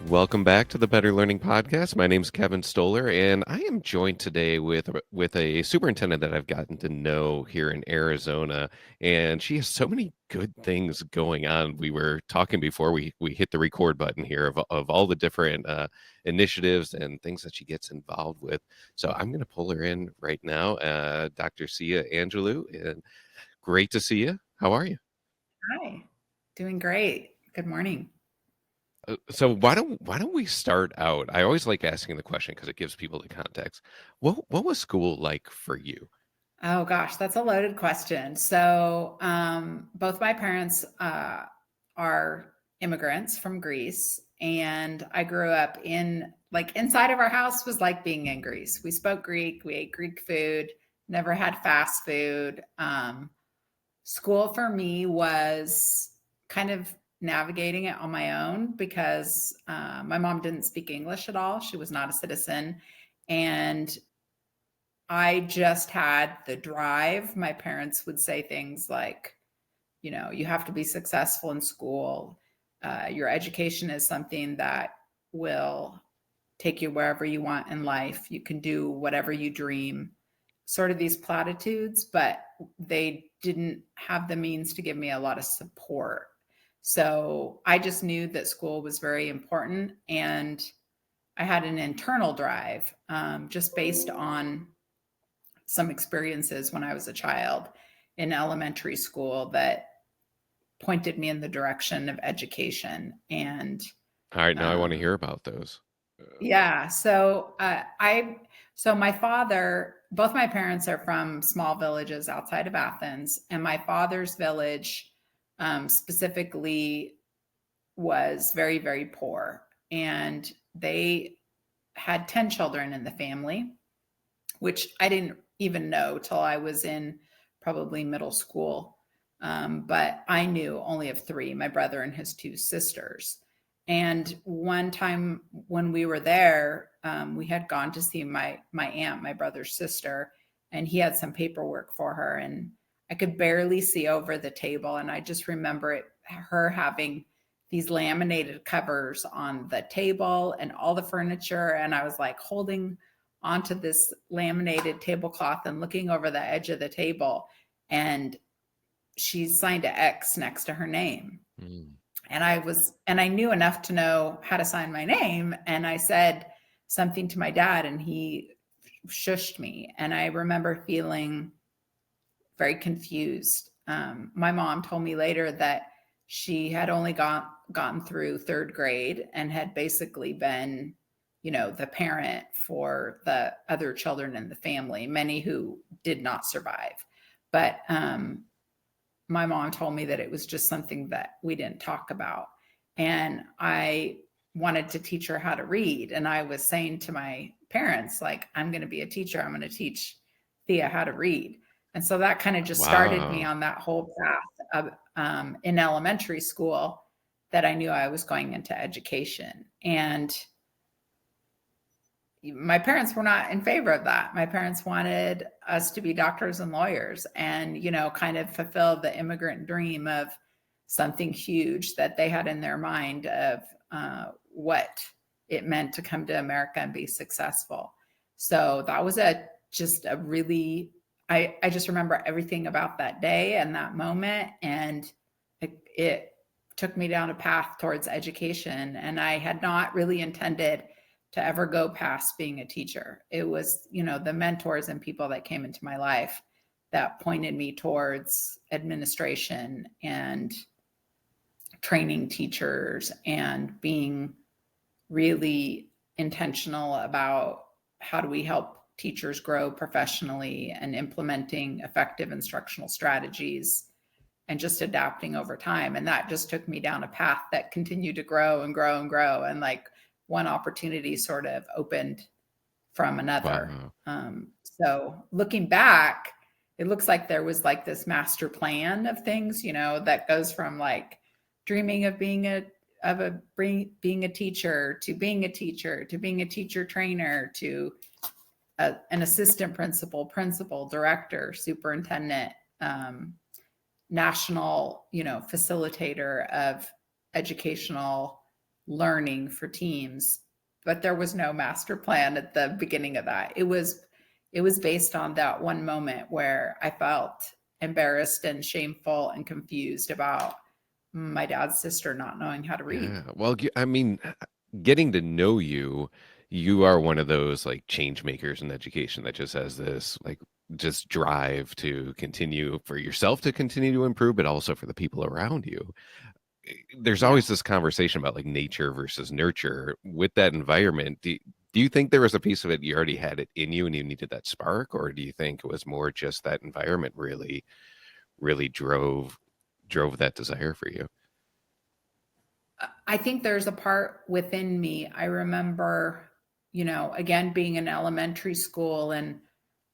Welcome back to the Better Learning Podcast. My name is Kevin Stoller, and I am joined today with a superintendent that I've gotten to know here in Arizona, and she has so many good things going on. We were talking before we hit the record button here of all the different initiatives and things that she gets involved with. So I'm going to pull her in right now, Dr. Sia Angelou, and great to see you. How are you? Hi, doing great. Good morning. So why don't we start out? I always like asking the question because it gives people the context. What was school like for you? Oh gosh, that's a loaded question. So, both my parents are immigrants from Greece, and I grew up in inside of our house was like being in Greece. We spoke Greek, we ate Greek food, never had fast food. School for me was kind of navigating it on my own because my mom didn't speak English at all. She was not a citizen. And I just had the drive. My parents would say things like, you have to be successful in school. Your education is something that will take you wherever you want in life. You can do whatever you dream. Sort of these platitudes, but they didn't have the means to give me a lot of support. So I just knew that school was very important. And I had an internal drive just based on some experiences when I was a child in elementary school that pointed me in the direction of education. And All right, now I want to um, hear about those. yeah, so my father, both my parents are from small villages outside of Athens, and my father's village specifically was very, very poor. And they had 10 children in the family, which I didn't even know till I was in probably middle school. But I knew only of three, my brother and his two sisters. And one time when we were there, we had gone to see my aunt, my brother's sister, and he had some paperwork for her. And I could barely see over the table. And I just remember her having these laminated covers on the table and all the furniture. And I was like holding onto this laminated tablecloth and looking over the edge of the table. And she signed an X next to her name. Mm. And I knew enough to know how to sign my name. And I said something to my dad, and he shushed me. And I remember feeling very confused. My mom told me later that she had only gotten through third grade and had basically been, the parent for the other children in the family, many who did not survive. But my mom told me that it was just something that we didn't talk about. And I wanted to teach her how to read. And I was saying to my parents, like, I'm going to be a teacher. I'm going to teach Thea how to read. And so that kind of just started me Wow. on that whole path of in elementary school that I knew I was going into education. And my parents were not in favor of that. My parents wanted us to be doctors and lawyers and, kind of fulfill the immigrant dream of something huge that they had in their mind of what it meant to come to America and be successful. So that was just a really, I just remember everything about that day and that moment. And it took me down a path towards education. And I had not really intended to ever go past being a teacher. It was, the mentors and people that came into my life that pointed me towards administration and training teachers and being really intentional about how do we help teachers grow professionally and implementing effective instructional strategies and just adapting over time. And that just took me down a path that continued to grow and grow and grow. And like one opportunity sort of opened from another. Wow. So looking back, it looks like there was like this master plan of things, that goes from like dreaming of being a teacher to being a teacher to being a teacher trainer to an assistant principal, director, superintendent, national, facilitator of educational learning for teams, but there was no master plan at the beginning of that. It was based on that one moment where I felt embarrassed and shameful and confused about my dad's sister not knowing how to read. Yeah. Well, I mean, getting to know you, you are one of those like change makers in education that just has this like just drive to continue for yourself to continue to improve, but also for the people around you. There's Yeah. always this conversation about like nature versus nurture with that environment. Do you think there was a piece of it you already had it in you and you needed that spark, or do you think it was more just that environment really drove that desire for you? I think there's a part within me. I remember, again, being in elementary school and,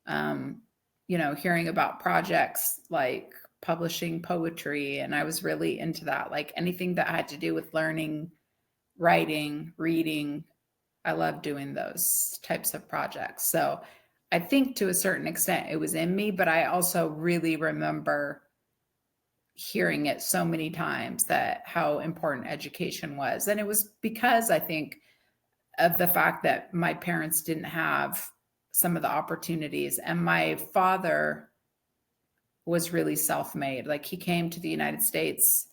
um, hearing about projects like publishing poetry. And I was really into that, like anything that had to do with learning, writing, reading. I love doing those types of projects. So I think to a certain extent it was in me, but I also really remember hearing it so many times that how important education was. And it was because I think of the fact that my parents didn't have some of the opportunities. And my father was really self made. Like he came to the United States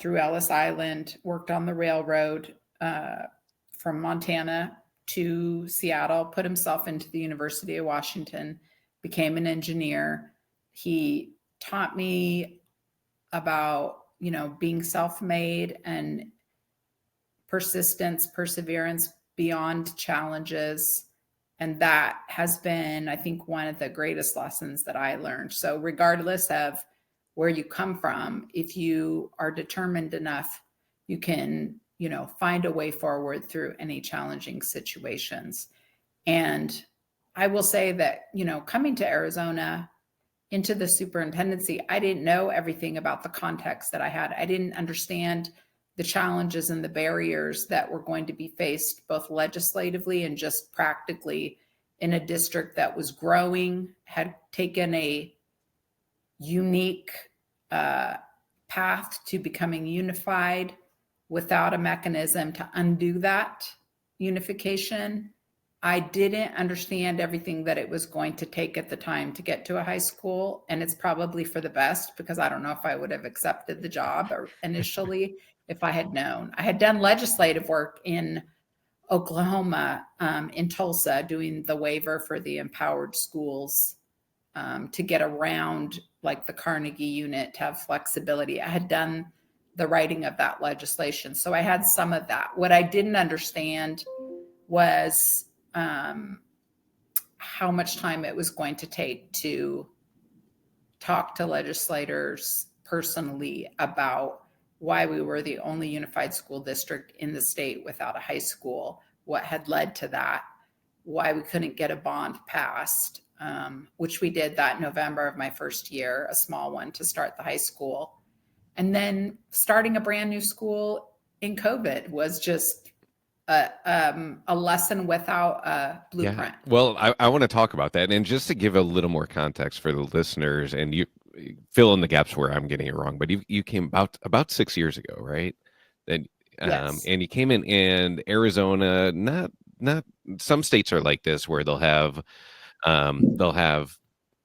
through Ellis Island, worked on the railroad from Montana to Seattle, put himself into the University of Washington, became an engineer. He taught me about being self-made and persistence, perseverance beyond challenges. And that has been, I think, one of the greatest lessons that I learned. So regardless of where you come from, if you are determined enough, you can find a way forward through any challenging situations. And I will say that coming to Arizona into the superintendency, I didn't know everything about the context that I had. I didn't understand the challenges and the barriers that were going to be faced both legislatively and just practically in a district that was growing, had taken a unique path to becoming unified without a mechanism to undo that unification. I didn't understand everything that it was going to take at the time to get to a high school. And it's probably for the best because I don't know if I would have accepted the job initially if I had known. I had done legislative work in Oklahoma, in Tulsa, doing the waiver for the empowered schools to get around like the Carnegie unit to have flexibility. I had done the writing of that legislation. So I had some of that. What I didn't understand was how much time it was going to take to talk to legislators personally about why we were the only unified school district in the state without a high school, what had led to that, why we couldn't get a bond passed, which we did that November of my first year, a small one to start the high school. And then starting a brand new school in COVID was just a lesson without a Yeah. blueprint. Well, I want to talk about that. And just to give a little more context for the listeners, and you fill in the gaps where I'm getting it wrong, but you came about 6 years ago, right? Then Yes. and you came in and Arizona, not some states are like this where they'll have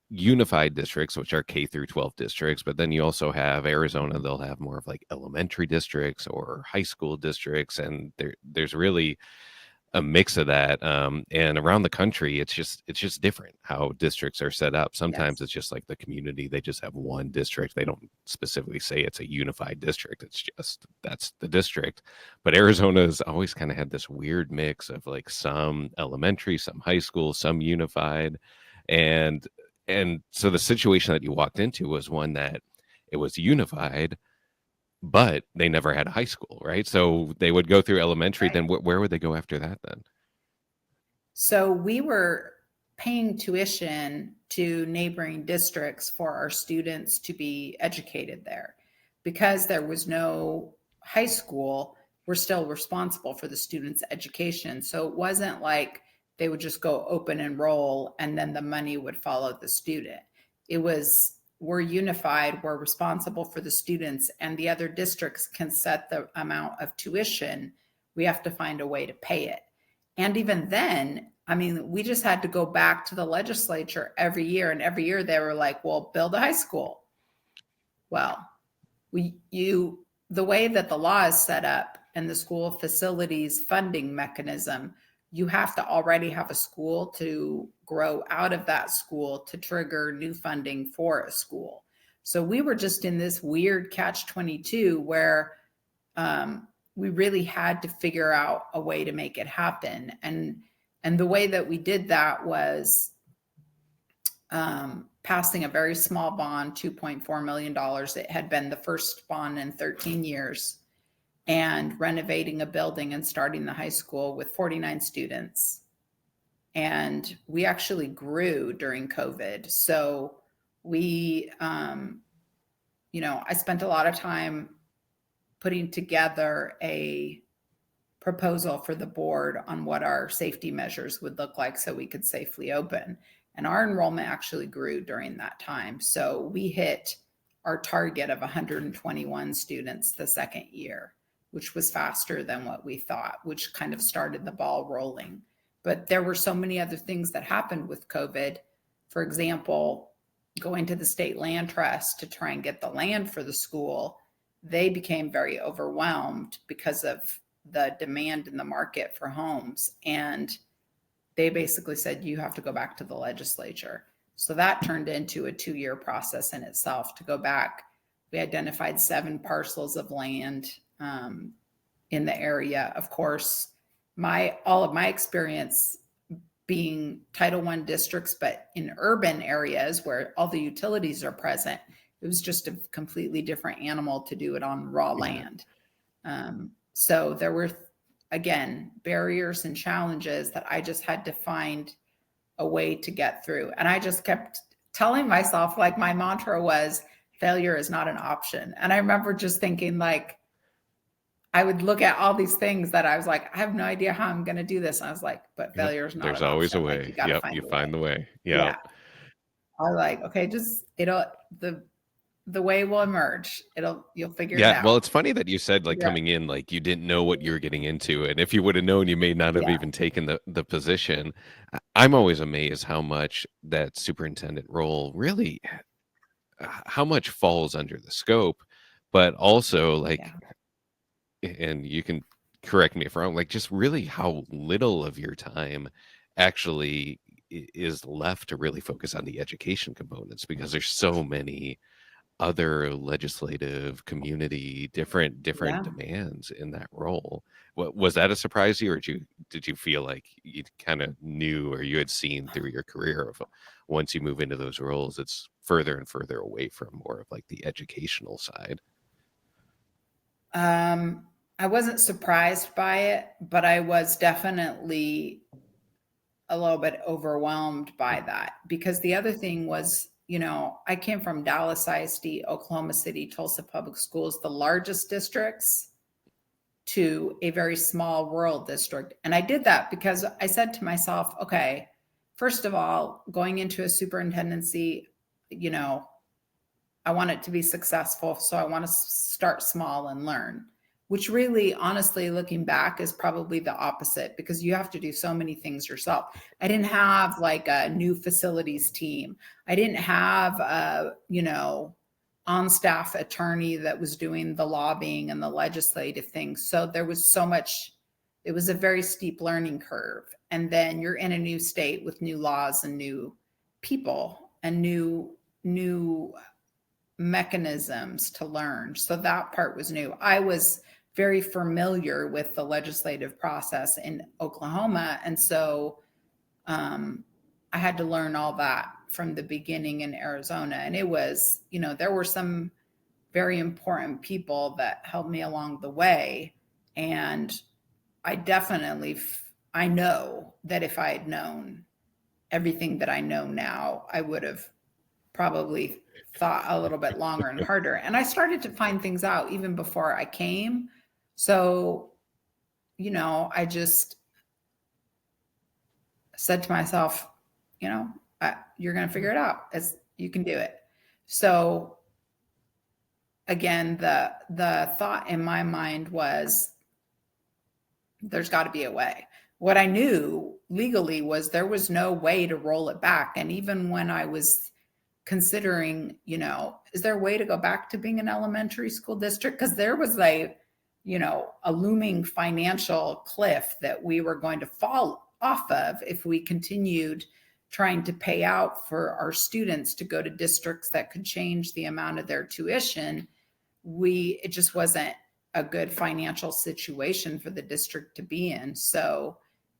unified districts, which are K through 12 districts, but then you also have Arizona, they'll have more of like elementary districts or high school districts, and there's really a mix of that. And around the country, it's just different how districts are set up. Sometimes Yes. it's just like the community, they just have one district. They don't specifically say it's a unified district. It's just that's the district. But Arizona's always kind of had this weird mix of like some elementary, some high school, some unified. And and so the situation that you walked into was one that it was unified, but they never had a high school, right? So they would go through elementary, Right. then where would they go after that then? So we were paying tuition to neighboring districts for our students to be educated there. Because there was no high school, we're still responsible for the students' education. So it wasn't like they would just go open enroll and then the money would follow the student. It was we're unified, we're responsible for the students, and the other districts can set the amount of tuition, we have to find a way to pay it. And even then, I mean, we just had to go back to the legislature every year, and every year they were like, well, build a high school. Well, the way that the law is set up and the school facilities funding mechanism, you have to already have a school to grow out of that school to trigger new funding for a school. So we were just in this weird catch-22 where we really had to figure out a way to make it happen. And the way that we did that was passing a very small bond, $2.4 million. It had been the first bond in 13 years, and renovating a building and starting the high school with 49 students. And we actually grew during COVID. So we, I spent a lot of time putting together a proposal for the board on what our safety measures would look like so we could safely open. And our enrollment actually grew during that time. So we hit our target of 121 students the second year, which was faster than what we thought, which kind of started the ball rolling. But there were so many other things that happened with COVID. For example, going to the state land trust to try and get the land for the school, they became very overwhelmed because of the demand in the market for homes. And they basically said, you have to go back to the legislature. So that turned into a 2-year process in itself to go back. We identified 7 parcels of land in the area. Of course, all of my experience being Title I districts, but in urban areas where all the utilities are present, it was just a completely different animal to do it on raw land. So there were, again, barriers and challenges that I just had to find a way to get through. And I just kept telling myself, like, my mantra was, failure is not an option. And I remember just thinking, like, I would look at all these things that I was like, I have no idea how I'm going to do this. And I was like, but failure is not There's an always a option. Like, you way. got to Yep, find you a find the way. way. Yeah. Yep. I was like, okay, the way will emerge. You'll figure it Yeah, well, out. it's funny that you said, like, Yeah. coming in, like, you didn't know what you were getting into, and if you would have known, you may not have Yeah. even taken the position. I'm always amazed how much that superintendent role really, how much falls under the scope, but also, like, Yeah. and you can correct me if I'm wrong, like, just really how little of your time actually is left to really focus on the education components, because there's so many other legislative, community, different Yeah. demands in that role. Was that a surprise to you, or did you feel like you kind of knew, or you had seen through your career of once you move into those roles, it's further and further away from more of like the educational side? I wasn't surprised by it, but I was definitely a little bit overwhelmed by that, because the other thing was, I came from Dallas ISD, Oklahoma City, Tulsa Public Schools, the largest districts, to a very small rural district. And I did that because I said to myself, okay, first of all, going into a superintendency, I want it to be successful. So I want to start small and learn, which really, honestly, looking back, is probably the opposite, because you have to do so many things yourself. I didn't have like a new facilities team. I didn't have a, on staff attorney that was doing the lobbying and the legislative things. So there was so much, it was a very steep learning curve. And then you're in a new state with new laws and new people and new mechanisms to learn. So that part was new. I was very familiar with the legislative process in Oklahoma. And so I had to learn all that from the beginning in Arizona. And it was, there were some very important people that helped me along the way. And I know that if I had known everything that I know now, I would have probably thought a little bit longer and harder. And I started to find things out even before I came. So, I just said to myself, you're going to figure it out, as you can do it. So again, the thought in my mind was there's got to be a way. What I knew legally was there was no way to roll it back. And even when I was considering, is there a way to go back to being an elementary school district? Because there was a looming financial cliff that we were going to fall off of if we continued trying to pay out for our students to go to districts that could change the amount of their tuition. It just wasn't a good financial situation for the district to be in. So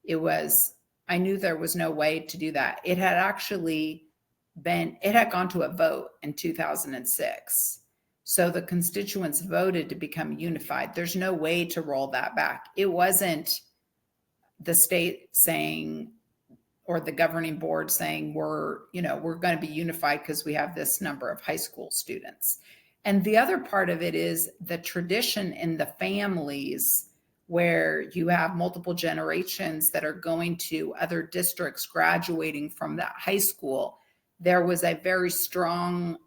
I knew there was no way to do that. It had gone to a vote in 2006. So the constituents voted to become unified. There's no way to roll that back. It wasn't the state saying, or the governing board saying, we're going to be unified because we have this number of high school students. And the other part of it is the tradition in the families where you have multiple generations that are going to other districts graduating from that high school. There was a very strong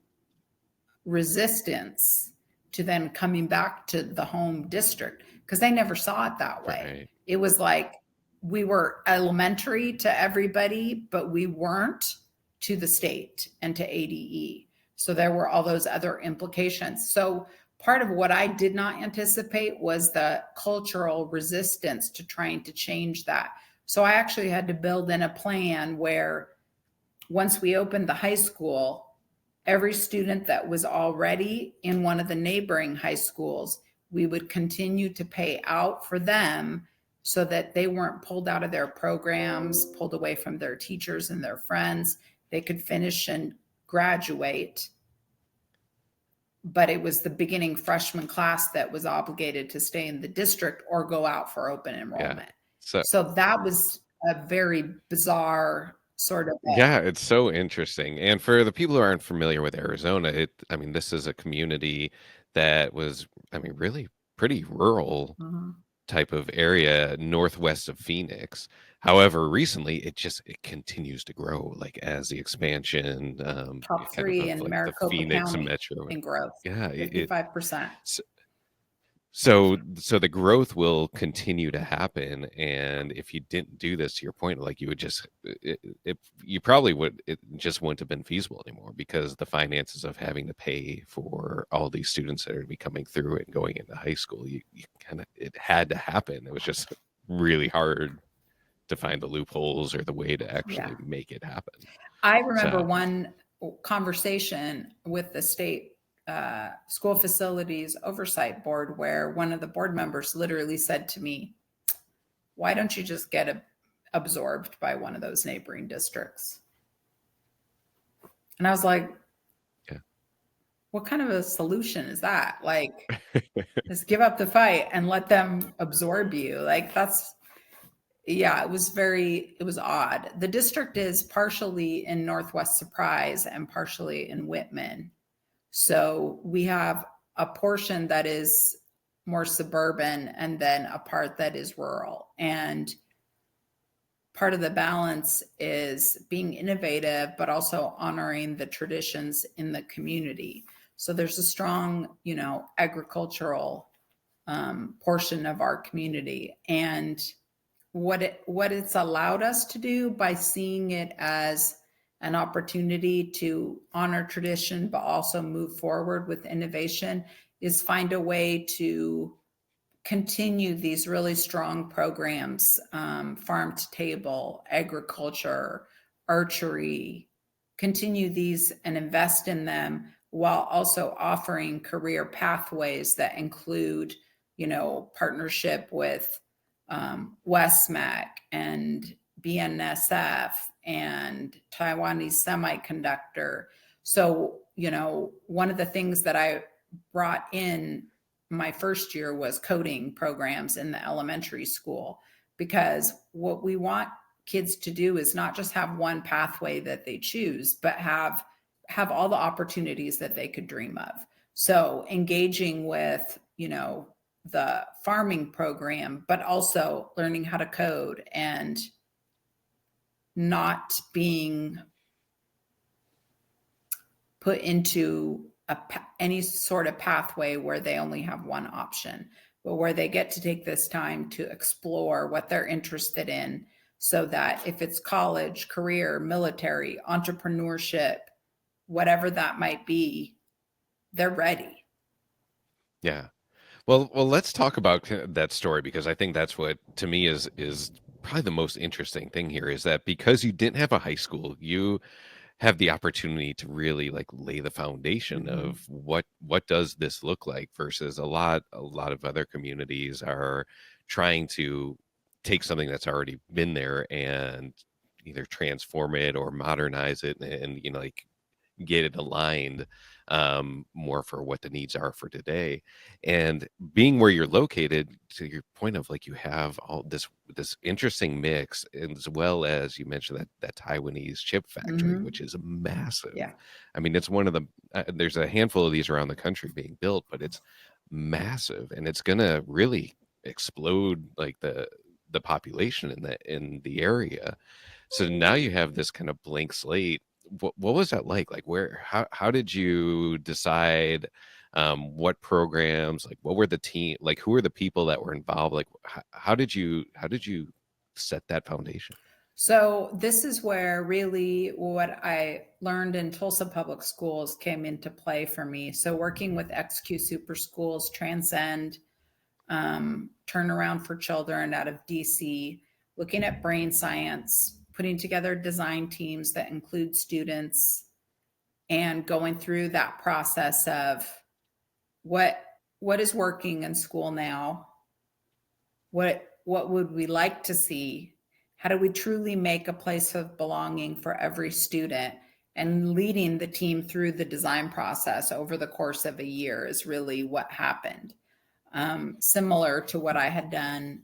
resistance to then coming back to the home district because they never saw it that way. Right. It was like we were elementary to everybody, but we weren't to the state and to ADE. So there were all those other implications. So part of what I did not anticipate was the cultural resistance to trying to change that. So I actually had to build in a plan where once we opened the high school, every student that was already in one of the neighboring high schools, we would continue to pay out for them so that they weren't pulled out of their programs, pulled away from their teachers and their friends. They could finish and graduate. But it was the beginning freshman class that was obligated to stay in the district or go out for open enrollment. Yeah. So that was a very bizarre sort of. Yeah, it's so interesting. And for the people who aren't familiar with Arizona, this is a community that was, really pretty rural type of area northwest of Phoenix. However, recently it continues to grow, like as the expansion, Top kind of three in like the Maricopa Phoenix County metro. in growth. Yeah, 55%. So the growth will continue to happen, and if you didn't do this, to your point, like you would just, it just wouldn't have been feasible anymore because the finances of having to pay for all these students that are going to be coming through and going into high school, it had to happen. It was just really hard to find the loopholes or the way to actually make it happen. I remember one conversation with the state school facilities oversight board where one of the board members literally said to me, why don't you just get absorbed by one of those neighboring districts? And I was like, what kind of a solution is that? Like, just give up the fight and let them absorb you. Like it was odd. The district is partially in Northwest Surprise and partially in Whitman. So we have a portion that is more suburban and then a part that is rural. And part of the balance is being innovative, but also honoring the traditions in the community. So there's a strong, agricultural portion of our community. And what it's allowed us to do by seeing it as an opportunity to honor tradition, but also move forward with innovation, is find a way to continue these really strong programs, farm to table, agriculture, archery, continue these and invest in them while also offering career pathways that include, partnership with WestMac and BNSF and Taiwanese Semiconductor. So, one of the things that I brought in my first year was coding programs in the elementary school, because what we want kids to do is not just have one pathway that they choose, but have all the opportunities that they could dream of. So engaging with, the farming program, but also learning how to code and not being put into any sort of pathway where they only have one option, but where they get to take this time to explore what they're interested in, so that if it's college, career, military, entrepreneurship, whatever that might be, they're ready. Yeah. Well, let's talk about that story because I think that's what to me is probably the most interesting thing here is that because you didn't have a high school, you have the opportunity to really like lay the foundation Mm-hmm. of what does this look like versus a lot of other communities are trying to take something that's already been there and either transform it or modernize it and like get it aligned more for what the needs are for today. And being where you're located, to your point of like you have all this interesting mix, as well as you mentioned that Taiwanese chip factory, Mm-hmm. which is massive. Yeah. I mean, it's one of the there's a handful of these around the country being built, but it's massive and it's gonna really explode like the population in the area. So now you have this kind of blank slate. What was that like? Like where how did you decide what programs, like what were the team, like who were the people that were involved? Like how did you set that foundation? So this is where really what I learned in Tulsa Public Schools came into play for me. So working with XQ Super Schools, Transcend, Turnaround for Children out of DC, looking at brain science, putting together design teams that include students, and going through that process of what what is working in school now, what would we like to see, how do we truly make a place of belonging for every student, and leading the team through the design process over the course of a year is really what happened. Similar to what I had done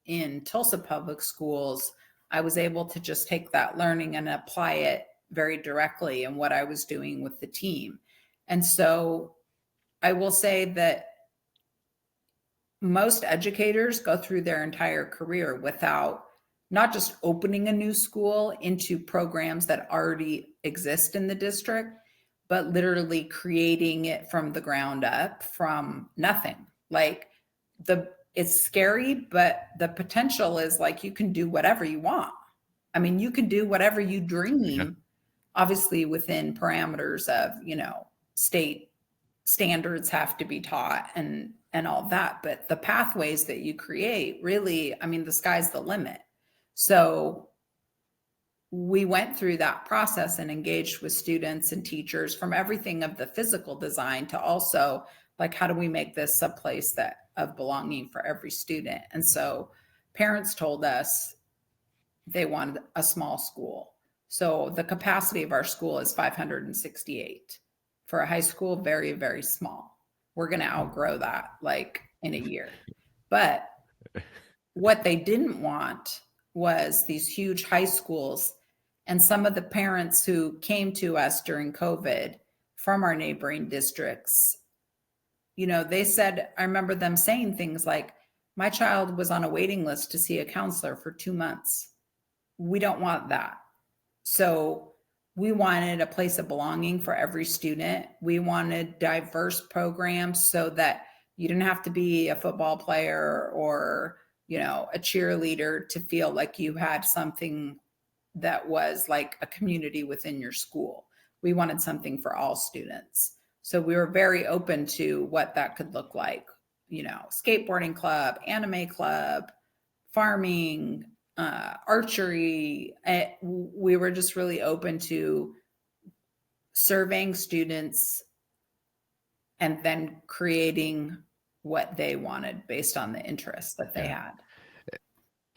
in Tulsa Public Schools, I was able to just take that learning and apply it very directly in what I was doing with the team. And so I will say that most educators go through their entire career without not just opening a new school into programs that already exist in the district, but literally creating it from the ground up from nothing. Like it's scary, but the potential is like you can do whatever you want. I mean, you can do whatever you Yeah. dream, obviously within parameters of, state standards have to be taught and all that, but the pathways that you create, really, I mean, the sky's the limit. So we went through that process and engaged with students and teachers from everything of the physical design to also like how do we make this a place that of belonging for every student. And so parents told us they wanted a small school. So the capacity of our school is 568. For a high school, very, very small. We're going to outgrow that like in a year. But what they didn't want was these huge high schools. And some of the parents who came to us during COVID from our neighboring districts, they said, I remember them saying things like, my child was on a waiting list to see a counselor for 2 months. We don't want that. So we wanted a place of belonging for every student. We wanted diverse programs so that you didn't have to be a football player or, a cheerleader to feel like you had something that was like a community within your school. We wanted something for all students. So we were very open to what that could look like, skateboarding club, anime club, farming, archery. We were just really open to surveying students and then creating what they wanted based on the interests that they Yeah. had.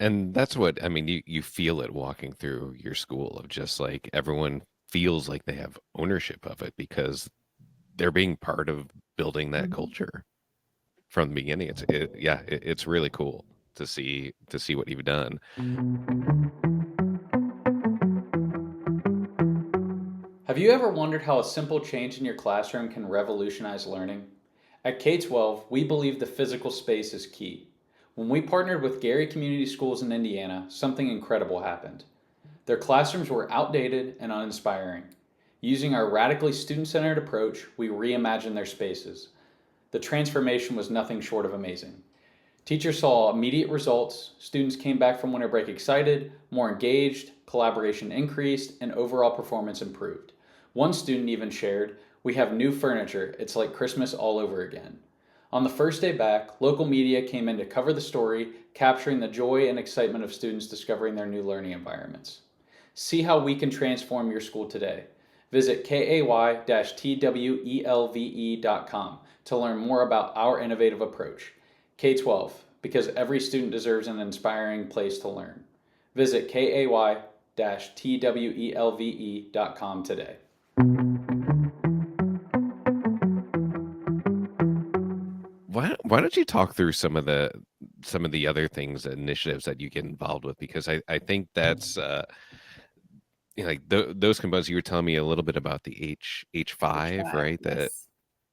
And that's what I mean, you feel it walking through your school of just like everyone feels like they have ownership of it because they're being part of building that Mhm. culture from the beginning. It's really cool to see what you've done. Have you ever wondered how a simple change in your classroom can revolutionize learning? At K 12, we believe the physical space is key. When we partnered with Gary Community Schools in Indiana, something incredible happened. Their classrooms were outdated and uninspiring. Using our radically student-centered approach, we reimagined their spaces. The transformation was nothing short of amazing. Teachers saw immediate results, students came back from winter break excited, more engaged, collaboration increased, and overall performance improved. One student even shared, "We have new furniture, it's like Christmas all over again." On the first day back, local media came in to cover the story, capturing the joy and excitement of students discovering their new learning environments. See how we can transform your school today. Visit kay-twelve.com to learn more about our innovative approach. K-12, because every student deserves an inspiring place to learn. Visit kay-twelve.com today. Why don't you talk through some of the other things, initiatives that you get involved with? Because I think that's like those components you were telling me a little bit about the H5, H5, right? yes.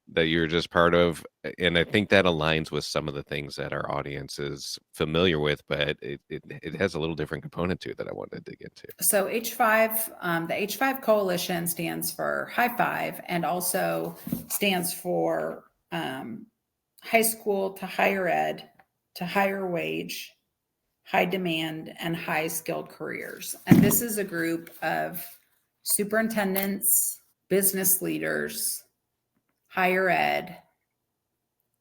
That you're just part of, and I think that aligns with some of the things that our audience is familiar with, but it has a little different component to it that I wanted to dig into. So H5, the H5 Coalition stands for High Five and also stands for high school to higher ed to higher wage, high demand, and high skilled careers. And this is a group of superintendents, business leaders, higher ed,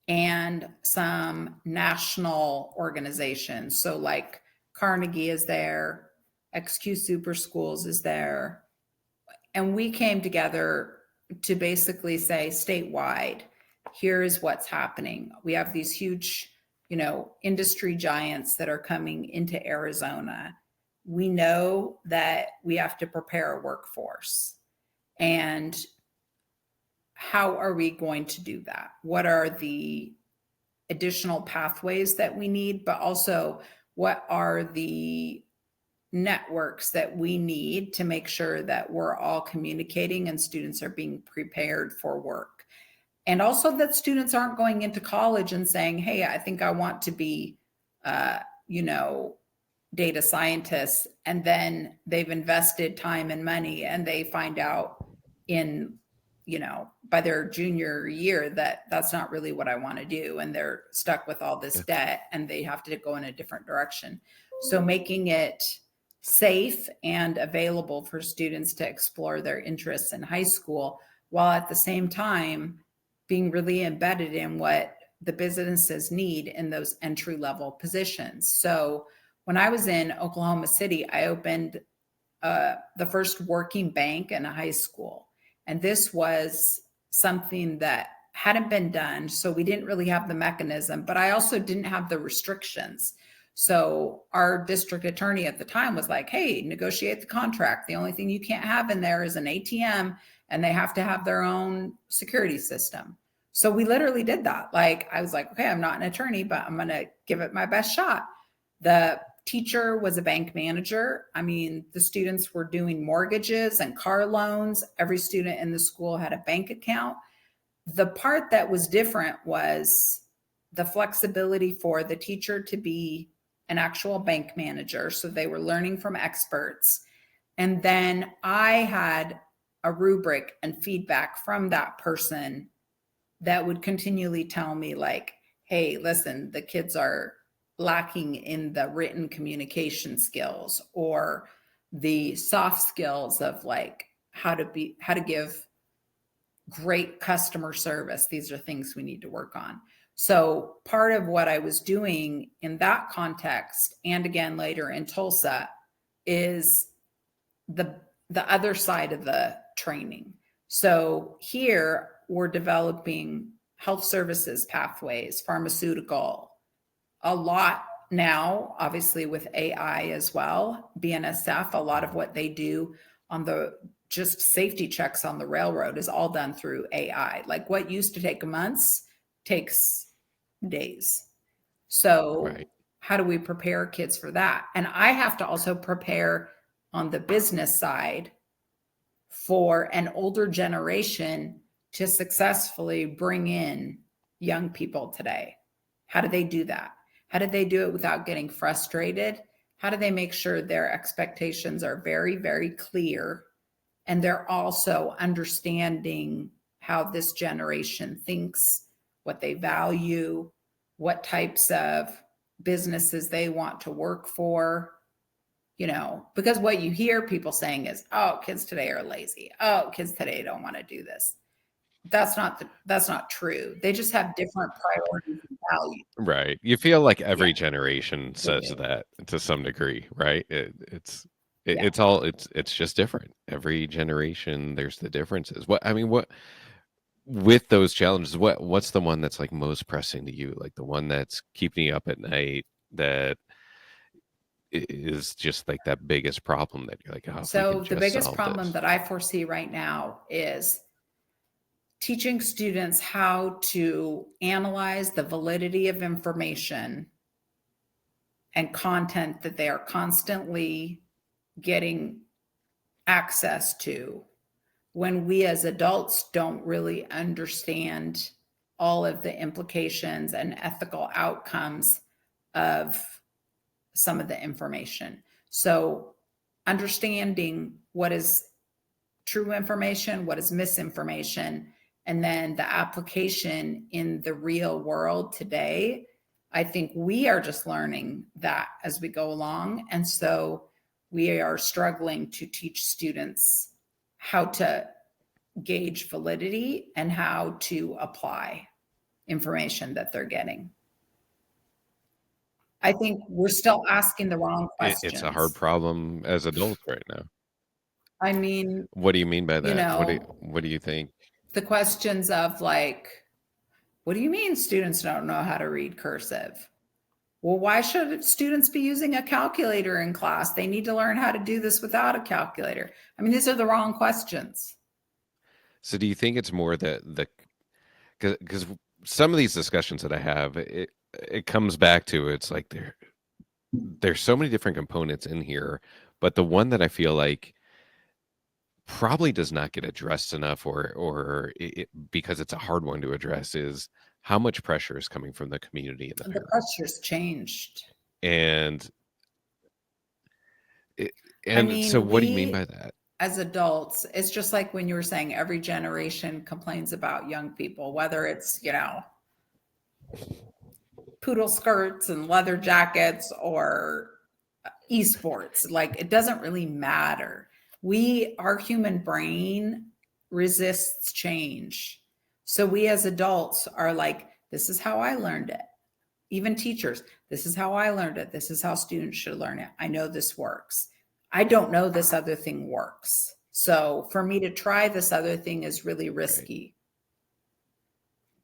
and some national organizations. So like Carnegie is there, XQ Super Schools is there. And we came together to basically say statewide, here is what's happening. We have these huge, industry giants that are coming into Arizona. We know that we have to prepare a workforce. And how are we going to do that? What are the additional pathways that we need? But also, what are the networks that we need to make sure that we're all communicating and students are being prepared for work? And also that students aren't going into college and saying, hey, I think I want to be, data scientists. And then they've invested time and money and they find out by their junior year that that's not really what I want to do. And they're stuck with all this Yeah. debt and they have to go in a different direction. So making it safe and available for students to explore their interests in high school, while at the same time being really embedded in what the businesses need in those entry level positions. So when I was in Oklahoma City, I opened the first working bank in a high school. And this was something that hadn't been done. So we didn't really have the mechanism, but I also didn't have the restrictions. So our district attorney at the time was like, hey, negotiate the contract. The only thing you can't have in there is an ATM, and they have to have their own security system. So we literally did that. Like, I was like, okay, I'm not an attorney, but I'm going to give it my best shot. The teacher was a bank manager. I mean, the students were doing mortgages and car loans. Every student in the school had a bank account. The part that was different was the flexibility for the teacher to be an actual bank manager. So they were learning from experts. And then I had a rubric and feedback from that person that would continually tell me, like, hey, listen, the kids are lacking in the written communication skills or the soft skills of like how to give great customer service. These are things we need to work on. So part of what I was doing in that context, and again later in Tulsa, is the other side of the training. So here we're developing health services pathways, pharmaceutical, a lot now, obviously with AI as well. BNSF, a lot of what they do on the just safety checks on the railroad is all done through AI. Like what used to take months takes days. So Right. how do we prepare kids for that? And I have to also prepare on the business side for an older generation to successfully bring in young people today. How do they do that? How do they do it without getting frustrated? How do they make sure their expectations are very, very clear And they're also understanding how this generation thinks, what they value, what types of businesses they want to work for, because what you hear people saying is, oh, kids today are lazy. Oh, kids today don't want to do this. That's not true. They just have different priorities and values. Right. You feel like every Yeah, generation they says do. that to some degree, right? Yeah. It's just different. Every generation, there's the differences. What with those challenges, what's the one that's like most pressing to you? Like the one that's keeping you up at night that is just like that biggest problem that you're like, oh, if we So could the just biggest solve problem this. that I foresee right now is teaching students how to analyze the validity of information and content that they are constantly getting access to when we as adults don't really understand all of the implications and ethical outcomes of some of the information. So, understanding what is true information, what is misinformation, and then the application in the real world today. I think we are just learning that as we go along. And so we are struggling to teach students how to gauge validity and how to apply information that they're getting. I think we're still asking the wrong It's a hard questions. problem as adults right now. I mean, What do you mean by you that? know, What do you think? the questions of like, what do you mean students don't know how to read cursive? Well, why should students be using a calculator in class? They need to learn how to do this without a calculator. I mean, these are the wrong questions. So do you think it's more that the because some of these discussions that I have, it comes back to it's like there's so many different components in here, but the one that I feel like probably does not get addressed enough, because it's a hard one to address, is how much pressure is coming from the community and the The parents. pressure's changed. And it, I and so mean, what do you mean by we that? as adults, it's just like when you were saying every generation complains about young people, whether it's, poodle skirts and leather jackets or esports. Like it doesn't really matter. Our human brain resists change. So we as adults are like, this is how I learned it. Even teachers, this is how I learned it. This is how students should learn it. I know this works. I don't know this other thing works. So for me to try this other thing is really Right. risky.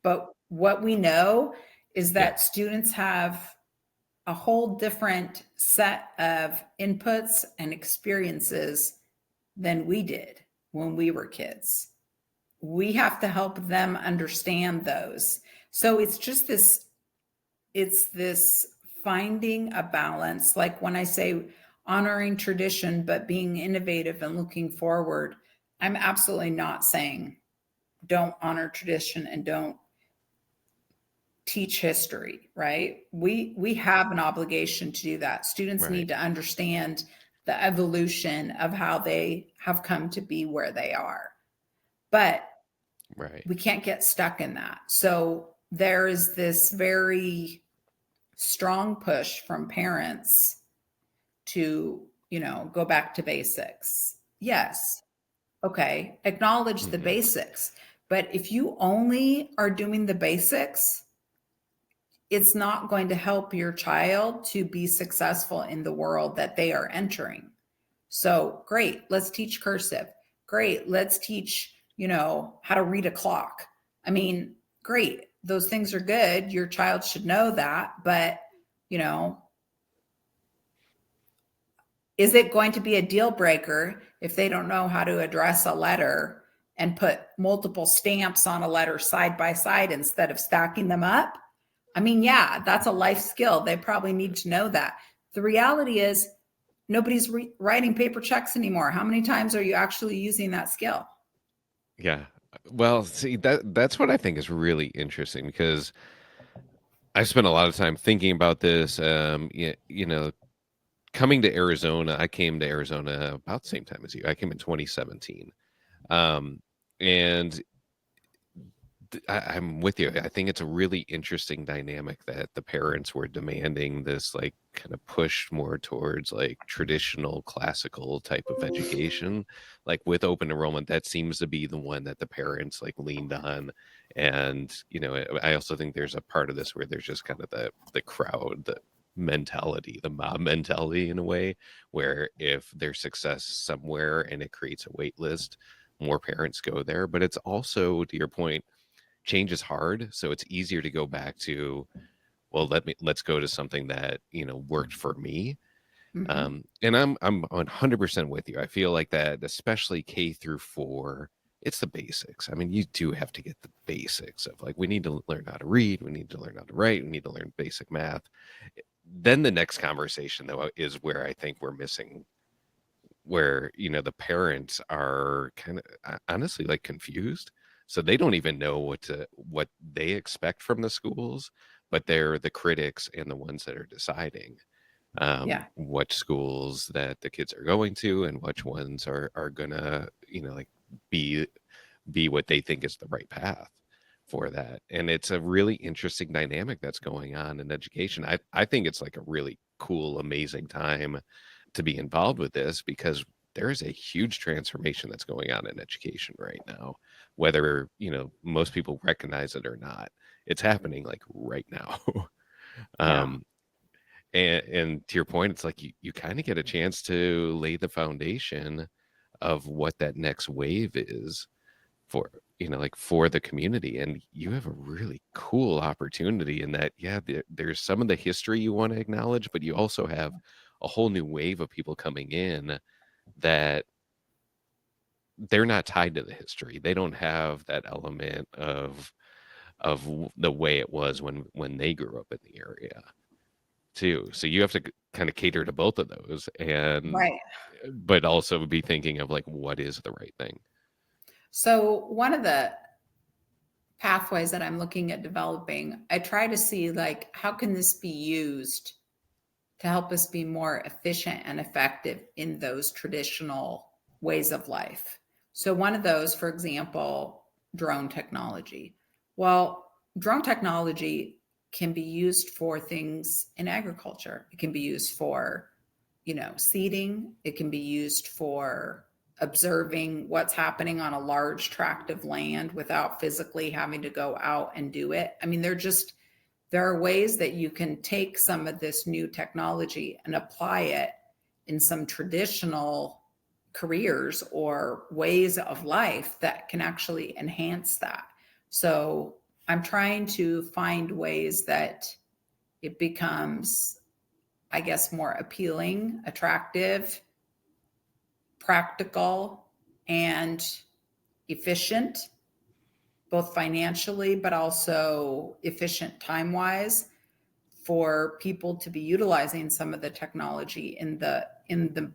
But what we know is Yeah. that students have a whole different set of inputs and experiences than we did when we were kids. We have to help them understand those. So it's this finding a balance. Like when I say honoring tradition, but being innovative and looking forward, I'm absolutely not saying don't honor tradition and don't teach history, right? We have an obligation to do that. Students Right. need to understand the evolution of how they have come to be where they are. But Right. we can't get stuck in that. So there is this very strong push from parents to, go back to basics. Yes. Okay. Acknowledge the Hmm. basics. But if you only are doing the basics, it's not going to help your child to be successful in the world that they are entering. So great, let's teach cursive. Great, let's teach, how to read a clock. I mean, great. Those things are good. Your child should know that, but, is it going to be a deal breaker if they don't know how to address a letter and put multiple stamps on a letter side by side instead of stacking them up? I mean, yeah, that's a life skill. They probably need to know that. The reality is nobody's writing paper checks anymore. How many times are you actually using that skill? Yeah. Well, see, that's what I think is really interesting, because I spent a lot of time thinking about this. Coming to Arizona, I came to Arizona about the same time as you. I came in 2017. Um, and I'm with you. I think it's a really interesting dynamic that the parents were demanding this like kind of push more towards like traditional classical type of education. Like with open enrollment, that seems to be the one that the parents like leaned on. And, I also think there's a part of this where there's just kind of the crowd, the mentality, the mob mentality in a way, where if there's success somewhere and it creates a wait list, more parents go there. But it's also, to your point, change is hard, so it's easier to go back to, well, let's go to something that worked for me. Mm-hmm. And I'm 100% with you. I feel like that, especially K through 4, it's the basics. I mean, you do have to get the basics of like, we need to learn how to read, we need to learn how to write, we need to learn basic math. Then the next conversation though is where I think we're missing, where the parents are kind of honestly like confused, so they don't even know what they expect from the schools, but they're the critics and the ones that are deciding Yeah. what schools that the kids are going to and which ones are gonna like be what they think is the right path for that. And it's a really interesting dynamic that's going on in education. I think it's like a really cool, amazing time to be involved with this, because there is a huge transformation that's going on in education right now, whether most people recognize it or not. It's happening like right now. Yeah. um and to your point, it's like you kind of get a chance to lay the foundation of what that next wave is for like for the community. And you have a really cool opportunity in that, yeah, there's some of the history you want to acknowledge, but you also have a whole new wave of people coming in that they're not tied to the history. They don't have that element of the way it was when they grew up in the area too. So you have to kind of cater to both of those, and Right. but also be thinking of like, what is the right thing. So one of the pathways that I'm looking at developing, I try to see like how can this be used to help us be more efficient and effective in those traditional ways of life. So one of those, for example, drone technology. Well, drone technology can be used for things in agriculture. It can be used for, seeding. It can be used for observing what's happening on a large tract of land without physically having to go out and do it. I mean, there are ways that you can take some of this new technology and apply it in some traditional careers or ways of life that can actually enhance that. So I'm trying to find ways that it becomes, I guess, more appealing, attractive, practical, and efficient, both financially, but also efficient time wise, for people to be utilizing some of the technology in the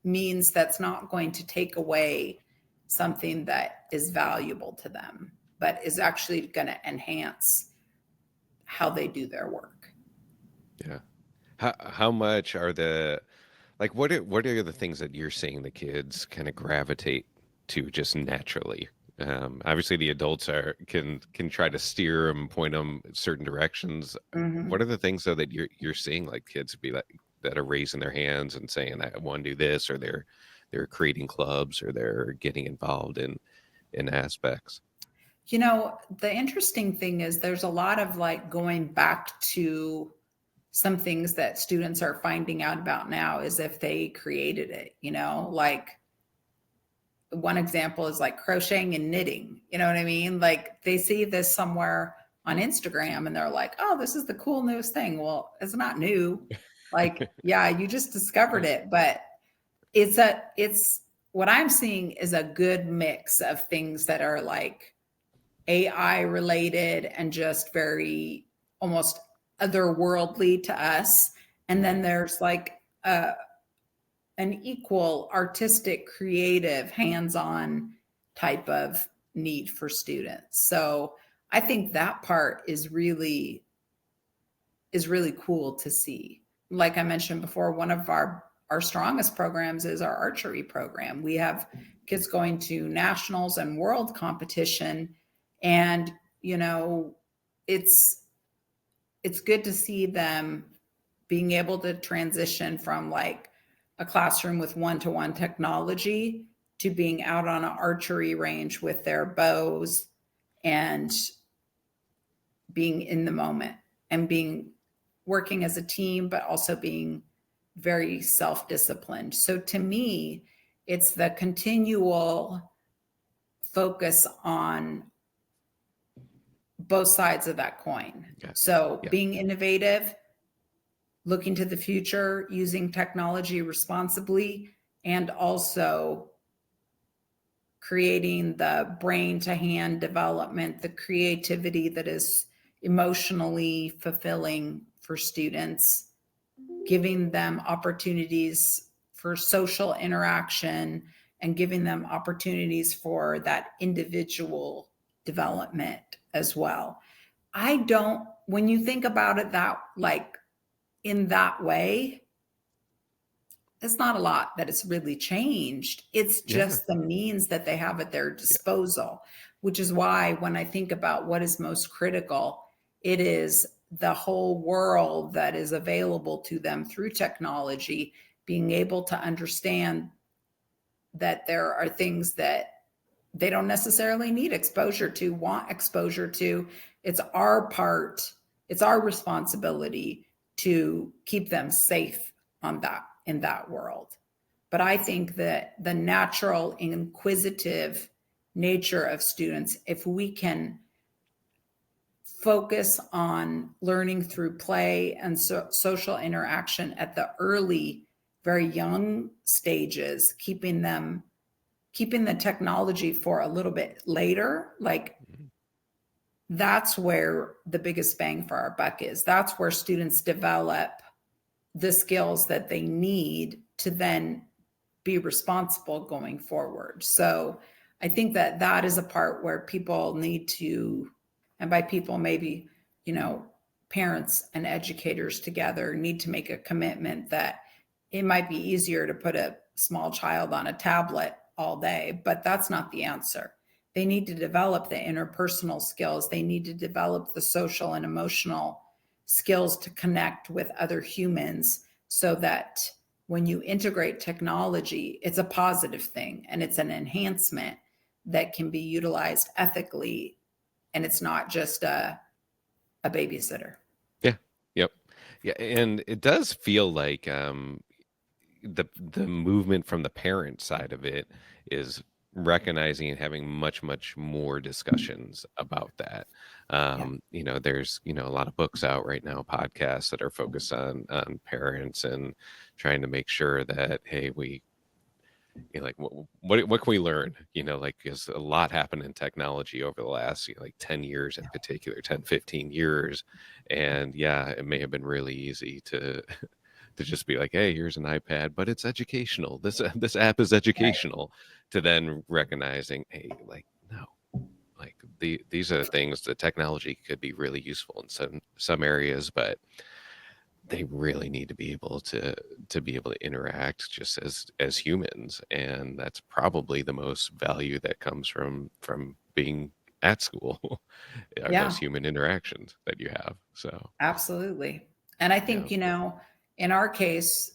means that's not going to take away something that is valuable to them, but is actually going to enhance how they do their work. Yeah. How much are the like what are the things that you're seeing the kids kind of gravitate to just naturally? Obviously the adults can try to steer them, point them in certain directions. What Mm-hmm. are the things though that you're seeing like kids be like that are raising their hands and saying, I want to do this, or they're creating clubs, or they're getting involved in aspects? The interesting thing is there's a lot of like going back to some things that students are finding out about now as if they created it, like one example is like crocheting and knitting. You know what I mean? Like they see this somewhere on Instagram and they're like, oh, this is the cool newest thing. Well, it's not new. Like, yeah, you just discovered it, but it's what I'm seeing is a good mix of things that are like AI related and just very almost otherworldly to us. And then there's like an equal artistic, creative, hands-on type of need for students. So I think that part is really cool to see. Like I mentioned before, one of our our strongest programs is our archery program. We have kids going to nationals and world competition, and it's good to see them being able to transition from like a classroom with one-to-one technology to being out on an archery range with their bows and being in the moment and being working as a team, but also being very self-disciplined. So to me, it's the continual focus on both sides of that coin. Yeah. So Yeah. being innovative, looking to the future, using technology responsibly, and also creating the brain to hand development, the creativity that is emotionally fulfilling for students, giving them opportunities for social interaction and giving them opportunities for that individual development as well. When you think about it that like in that way, it's not a lot that it's really changed. It's just the means that they have at their disposal, which is why when I think about what is most critical, it is the whole world that is available to them through technology, being able to understand that there are things that they don't necessarily need exposure to, want exposure to. It's our part, it's our responsibility to keep them safe in that world. But I think that the natural inquisitive nature of students, if we can focus on learning through play and social interaction at the early, very young stages, keeping the technology for a little bit later, like that's where the biggest bang for our buck is. That's where students develop the skills that they need to then be responsible going forward. So I think that that is a part where people need to, and by people, maybe, parents and educators together need to make a commitment that it might be easier to put a small child on a tablet all day, but that's not the answer. They need to develop the interpersonal skills. They need to develop the social and emotional skills to connect with other humans so that when you integrate technology, it's a positive thing and it's an enhancement that can be utilized ethically, and it's not just a babysitter. Yeah. Yep. Yeah. And it does feel like the movement from the parent side of it is recognizing and having much more discussions about that. There's a lot of books out right now, podcasts that are focused on parents and trying to make sure that, hey, we like what can we learn, like, because a lot happened in technology over the last like 10 years, in particular 10-15 years. And yeah, it may have been really easy to just be like, hey, here's an iPad, but it's educational, this app is educational, to then recognizing, hey, like, no, like these are the things that technology could be really useful in some areas, but they really need to be able to interact just as humans. And that's probably the most value that comes from being at school are those Yeah, human interactions that you have. So absolutely. And I yeah. think, in our case,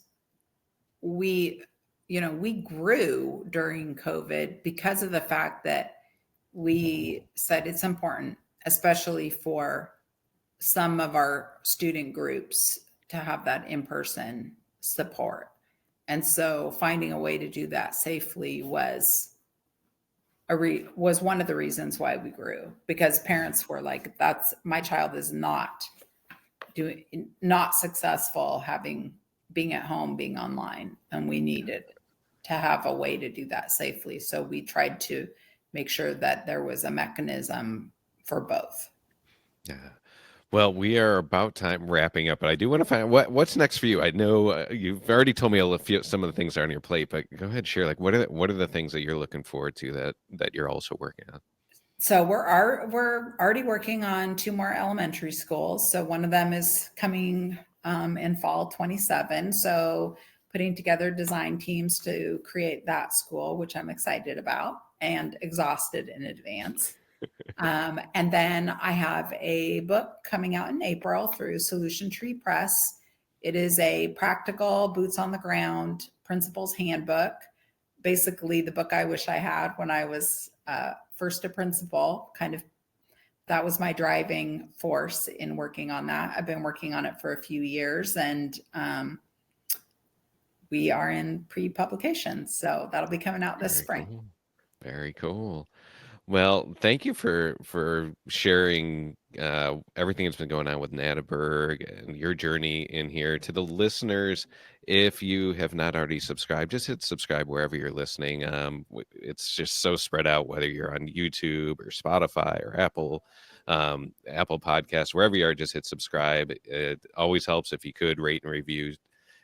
we grew during COVID because of the fact that we said it's important, especially for some of our student groups, to have that in-person support. And so finding a way to do that safely was one of the reasons why we grew, because parents were like, that's my child is not successful being at home, being online, and we needed to have a way to do that safely. So we tried to make sure that there was a mechanism for both. Yeah. Well, we are about time wrapping up, but I do want to find what's next for you. I know you've already told me some of the things that are on your plate, but go ahead, share, like, what are the things that you're looking forward to that you're also working on? So we're already working on 2 more elementary schools. So one of them is coming in fall 27. So putting together design teams to create that school, which I'm excited about and exhausted in advance. And then I have a book coming out in April through Solution Tree Press. It is a practical, boots on the ground principals handbook. Basically, the book I wish I had when I was first a principal. Kind of, that was my driving force in working on that. I've been working on it for a few years, and we are in pre-publication, so that'll be coming out this spring. Cool. Very cool. Well, thank you for sharing everything that's been going on with Natterberg and your journey in here. To the listeners, if you have not already subscribed, just hit subscribe wherever you're listening. It's just so spread out, whether you're on YouTube or Spotify or Apple Podcasts, wherever you are, just hit subscribe. It always helps if you could rate and review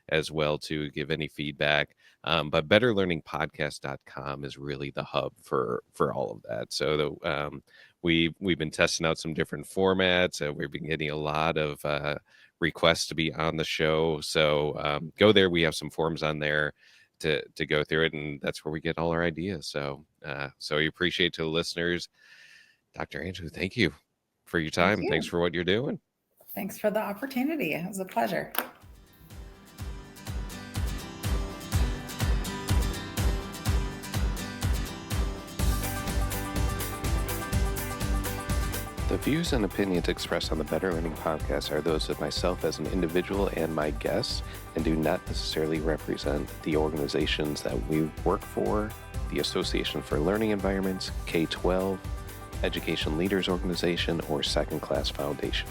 as well to give any feedback. But betterlearningpodcast.com is really the hub for all of that. So we've been testing out some different formats. We've been getting a lot of requests to be on the show. So go there. We have some forms on there to go through it, and that's where we get all our ideas. So we appreciate to the listeners. Dr. Angelou, thank you for your time. Thanks for what you're doing. Thanks for the opportunity. It was a pleasure. The views and opinions expressed on the Better Learning Podcast are those of myself as an individual and my guests, and do not necessarily represent the organizations that we work for, the Association for Learning Environments, K-12, Education Leaders Organization, or Second Class Foundation.